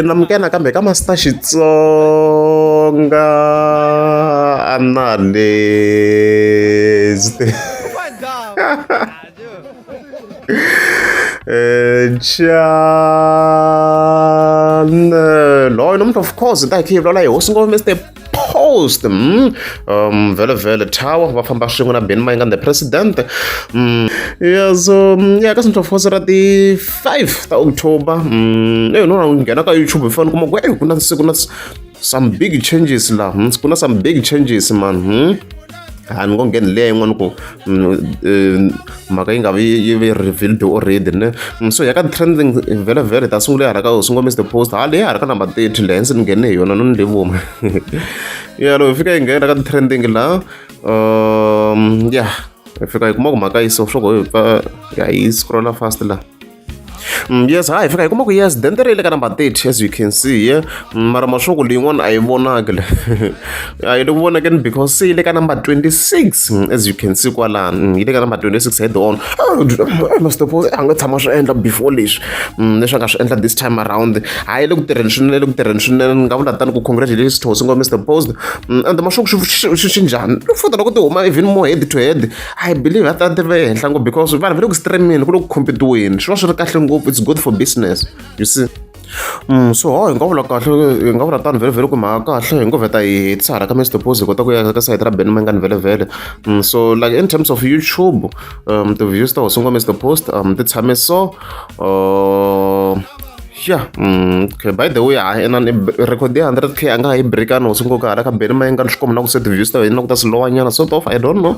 namkena kambe ka Master Xitsonga analyst channel of course takhiva la hosi ngoma Mr Post vele tower va famba swin'we na Mayengani the president so yeah ka of course ra ti 5 ta October no nghena ka YouTube ifana kuma ku kuna some big changes la kuna some big changes man and go get le yin'wana ku maka yi nga vi revealed already ne so ya ka trending vele ta sungule ya ka hosi ngoma Mr Post hale ya ka number 30 le hensi ni nghene hi yona no ni vuma ya lo fika yi nghena ka trending la yeah fika yi kuma ku maka yi so swo ya yi scroll fast la yes hi fika kuma ku yes then there ka number 30 as you can see yeah mara mashoko leyin'wana a yi vonakele a yi vona again because se yi le ka number 26 as you can see kwalani yi le ka number 26 head on Mr Post a nga tshama swi endla before leswi leswi a nga swi endla this time around hayi le ku tirheni swinene nga vula tani ku congratulations to hosi ngoma Mr Post and mashoko swi njhani futa loko ti huma even more head to head I believe a ta ti ve henhla ngopfu because vanhu va le ku streaming ku le ku competiweni swi va swi ri kahle ngopfu it's good for business you see so hi nga vula kahle hi nga vula tani vele ku mhaka kahle hi ngo veta hi tsara ka Mr Post hi kota ku ya ka site ra Mayengani vele so like in terms of YouTube the views ta hosi ngoma Mr Post ti tshame so yeah okay by the way and record 100k anga hi break no singo ka hala ka Mayengani swikomba na ku set views ta wena ku ta slow nyana sort of I don't know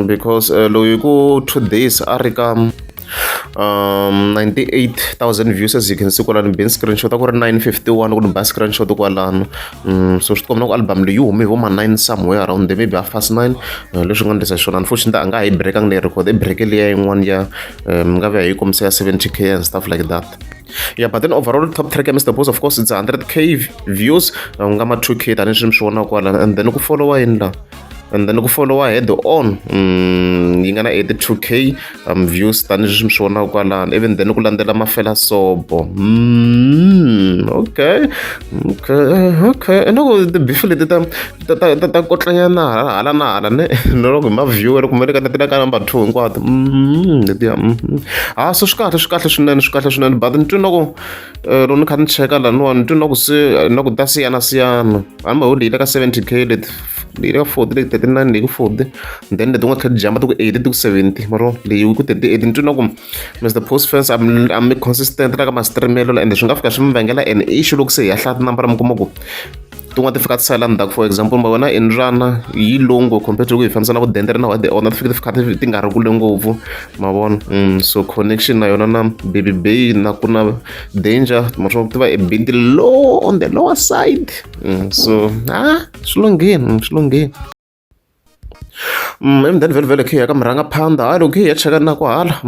because loyi ku 2 days arika 98,000 views as you can see kwalano bin screenshot ku ri 951 ku ni ba screenshot kwalano so swi tikomba ku album leyi hume vo ma 9 somewhere around there maybe half past 9 leswi nga ndisa swona unfortunately anga hi break ang ne record break leya yin'wana ya nga va hi komisa ya 70k and stuff like that. Yeah, but then overall top track Mr Post of course it's 100k views nga ma 2k tani swi swona kwala and then ku follow in la and then ku follow head on yi nga na 82k views tani swi swona kwala even then ku landela mafela sobo okay no the before the ta kotlanyana hala na hala ne no ku ma viewer ku meleka tila ka number 2 hinkwato so swi kahle swinene but ntwina ku lo ni kha ni cheka laniwani ntwina ku se na ku ta siyana ani ma holi ka 70k leti leyi ka 40 leyi 39 leyi ku 40 then leti nga kha jump to ku 80 to ku 70 maro leyi ku 38 ntwina ku Mr Post fans I'm consistent la ka ma streamelo and swi nga fika swi mi vangela an issue loko se ya hlata number mi kuma ku tin'wana ti fika ti sala ndzhaku for example ma vona enrana yi longo compared to ku hi fambisana ku dendere na wa the ona ti fika ti fika ti nga ri kule ngopfu ma vona so connection na yona na baby bay na ku na danger maswo ti va a bit low on the lower side so swi lungheni and then vele khi ya ka mranga phanda loko hi ya cheka na ku hala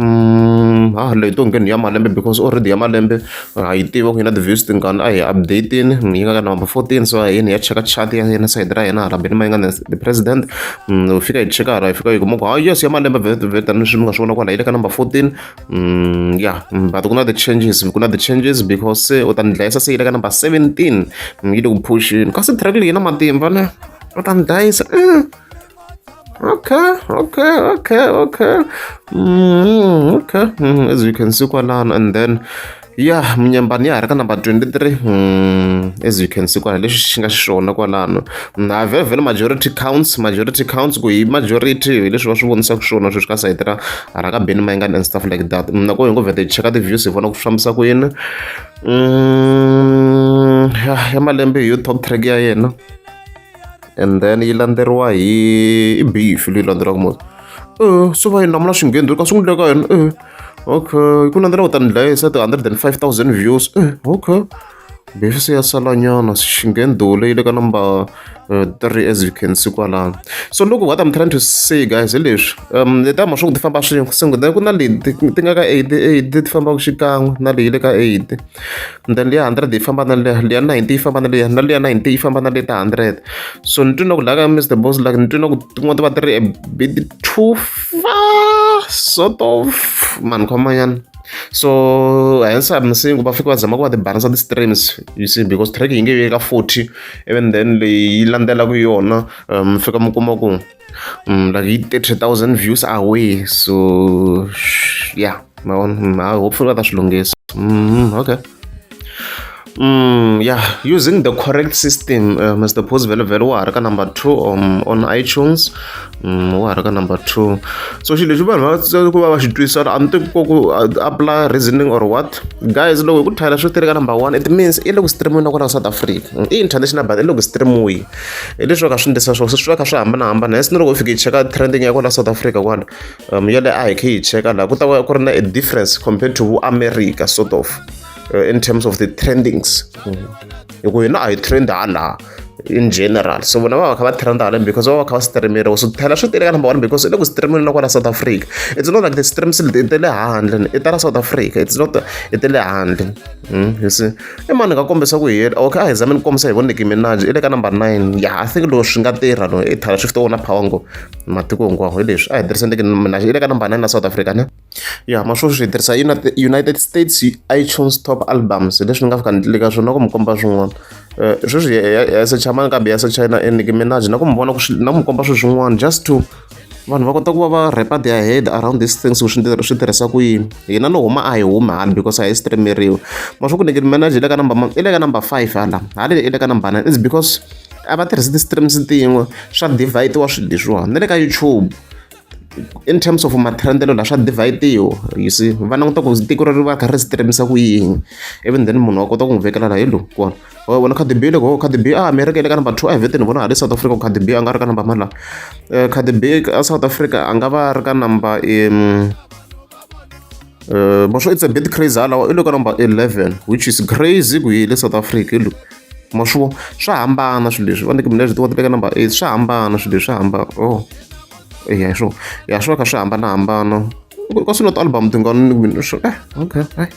leyi to ngheni ya malembe because already ya malembe a yi tiva ku yi na ti-views tingani a hi updating yi nga ka number 14 so a yini ya cheka chat ya yena side ra yena hala Mayengani the president fika hi cheka hala hi fika hi kuma ku yes ya malembe vele tani swi mi nga swona kwala yi le ka number 14 yeah but ku na the changes because se u ta ni dlayisa se yi le ka number 17 yi le ku pushini kasi track leyi na matimba ne u ta ni dlayisa Okay. As you can see kwalano and then yeah mnyambani ya ha ri ka number 23 as you can see kwala leswi xi nga xiswona kwalano na vele majority counts ku hi majority hi leswi va swi vonisaka swona sweswi ka site ra ka Mayengani and stuff like that na ko hi ngo vheta hi cheka ti-views hi vona ku fambisa ku yini ya malembe hi yo top track ya yena and then yi landeriwa hi beef leyi landzelaka moto so va yi namula swingheni ka swi n'wi le ka yena okay ku landzela u ta ni dlayisa ti 105,000 views okay beef se ya salanyana xingheni dole yi le ka number 3 as you can see kwalano so look what I'm trying to say guys hi leswi leta mashoku ti famba swin'we sengudeni ku na leti ti nga ka 80 ti fambaka xikan'we na leyi le ka 80 then leya 100 yi famba na leya 90 yi famba na leya 90 yi famba na leya ta 100 so ni twina ku la ka Mr Boss like ni twina ku tin'wana ti va ti ri a bit too far sort of mani khomanyana. So hence I'm saying va fika va zama ku va tibalansa ti-streams, you see, because track yi nge vi eka 40 even then leyi landzelaka yona fika mi kuma ku like yi 30,000 views away. So yeah, hopefully va ta swi lunghisa. Okay. Yeah, using the correct system, Mr. Post vele wa ha ri ka number 2 on iTunes. Wa ha ri ka number 2. So xilo lexi vanhu va ku va va xi twisana a ni tivi ku apply reasoning or what. Guys, loko hi ku thayela swo tireka number 1, it means i le ku streamiweni na kwala South Africa. I international but i le ku streamiwi. Hi leswi va ka swi endlisa swona swi va kha swi hambanahambana. Hence ni loko hi fika hi cheka trending ya kwala South Africa kwala ya le a hi kha hi cheka laha ku ta va ku ri na a difference compared to America sort of. In terms of the trendings, hikuva hina a hi trend hala in general. So vona va kha va trend hala because va kha va streameriwa. So thela swi tireka number 1 because i le ku streameni na kwala South Africa. It's not like the streams i te le handle, i ta la South Africa. It's not i te le handle. You see, i mani nga kombisa ku hi okay, a hi zami ni kombisa hi vo Nicki Minaj i le ka number 9. Yeah, I think loko swi nga tirha no i thela swi fita wona power ngo matiko hinkwawo hi leswi a hi tirhisa Nicki Minaj i le ka number 9 na South Africa ne. Yeah, maswo swi tirhisa United States iTunes top albums. Leswi ni nga fika ni tlilika swona ku mi komba swin'wana. Sweswi ya searcha mani kambe ya searcha na Nicki Minaj na ku mi vona ku na ku mi komba swilo swin'wana just to vanhu va kota ku va va wrap their head around these things swi tirhisa ku yini. Hina no huma a hi huma hala because a hi streameriwi. Maswo ku Nicki Minaj i le ka number 5 hala i le ka number 9 is because a va tirhisi ti-streams tin'we swa divide-iwa swilo leswiwani. Na le ka YouTube in terms of matrendelo la swa divide-iwa, you see, va languta ku tiko ri va kha ri streamisa ku yini, even then munhu wa kota ku n'wi vekela la hi lo kona vona Cardi B. Loko Cardi B America ile ka number 2 a vhete ni vona ha le South Africa Cardi B a nga ri ka number mala Cardi B a South Africa a nga va ri ka number maswo it's a bit crazy hala i le ka number 11 which is crazy ku hi le South Africa lo maswo swa hambana swilo leswi va Nicki Minaj ti wa ti le ka number 8 swa hambana swilo leswi swa hambana yeah, sure. Yeah, sure ka swi hambanahambana. Ka swi not album ti nga okay, right.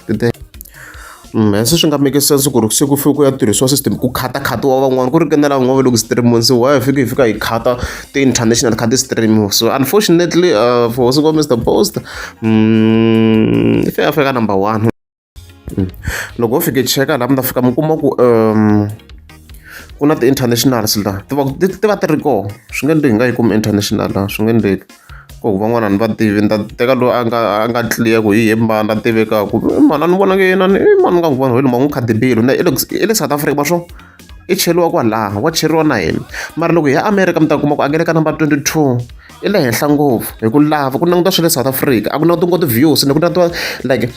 Hese swi nga make sense ku ri se ku fika ku ya tirhisiwa system ku khata-khatiwa van'wana ku ri kenela van'wana va le ku streamiweni. So why hi fika hi khata ti-international kha ti-streamiwa. So unfortunately for so Mr. Post i fika number 1. Loko ho fika hi cheka laha mi ta fika mi kuma ku ku na ti-internationals laha ti va ti ri koho. Swi nge endleki hi nga yi kumi international laha, swi nge endleki ku van'wana a ni va tivi. Ni ta teka loyi a nga clear ku hi ye mani a tivekaku mani a ni vonangi yena i mani nga n'wi vona hi lo man'wu Cardi B i le South Africa maswo i cheriwa kwalaha wa cheriwa na hina. Mara loko hi ya America mi ta kuma ku a nge le ka number 22 i le henhla ngopfu hi ku lava ku languta swa le South Africa a ku languti ngopfu ti-views ni ku languta like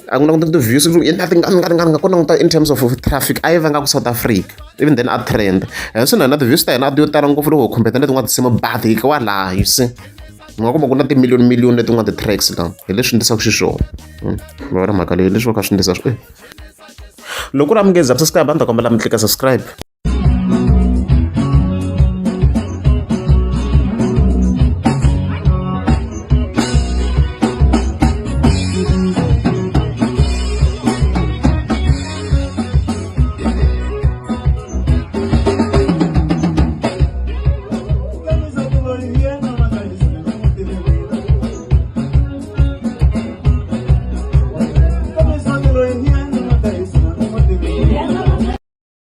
a ku languta ti-views nga ku languta in terms of traffic a yi vanga ku South Africa even then a trend swi na hina ti-views ta hina a ti yo tala ngopfu loko hi compare leti nga tinsimu but hi kwalaha you see nga kuma ku na timiliyoni leti nga ti-tracks laha hi leswi endlisaka xiswona va ri mhaka leyi leswi va kha swi endlisa loko ku ri a mi nge subscribe a ni ta kombela mi tlika subscribe.